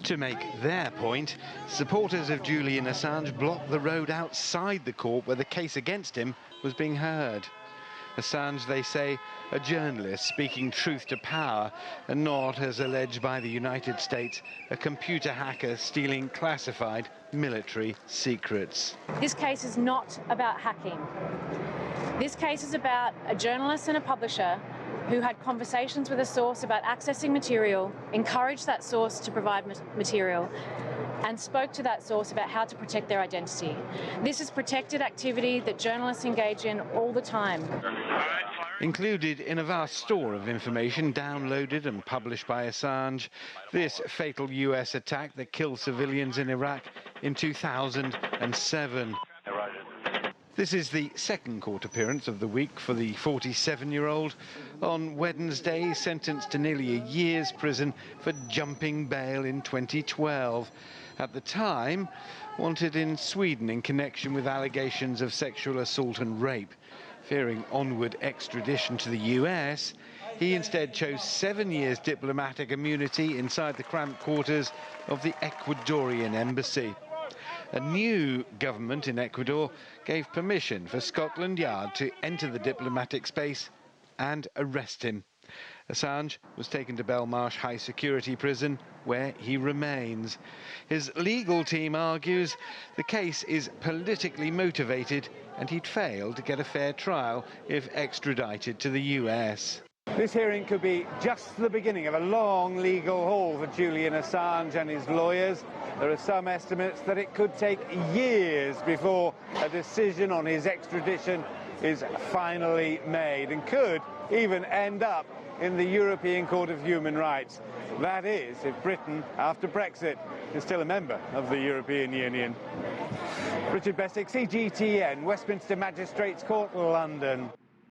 To make their point, supporters of Julian Assange blocked the road outside the court where the case against him was being heard. Assange, they say, a journalist speaking truth to power, and not, as alleged by the United States, a computer hacker stealing classified military secrets. This case is not about hacking. This case is about a journalist and a publisher who had conversations with a source about accessing material, encouraged that source to provide material, and spoke to that source about how to protect their identity. This is protected activity that journalists engage in all the time. Included in a vast store of information downloaded and published by Assange, this fatal US attack that killed civilians in Iraq in 2007. This is the second court appearance of the week for the 47-year-old. On Wednesday, he sentenced to nearly a year's prison for jumping bail in 2012. At the time, wanted in Sweden in connection with allegations of sexual assault and rape. Fearing onward extradition to the US, he instead chose 7 years diplomatic immunity inside the cramped quarters of the Ecuadorian embassy. A new government in Ecuador gave permission for Scotland Yard to enter the diplomatic space and arrest him. Assange was taken to Belmarsh High Security Prison, where he remains. His legal team argues the case is politically motivated and he'd fail to get a fair trial if extradited to the US. This hearing could be just the beginning of a long legal haul for Julian Assange and his lawyers. There are some estimates that it could take years before a decision on his extradition is finally made, and could even end up in the European Court of Human Rights. That is, if Britain, after Brexit, is still a member of the European Union. Richard Bestic, CGTN, Westminster Magistrates Court, London.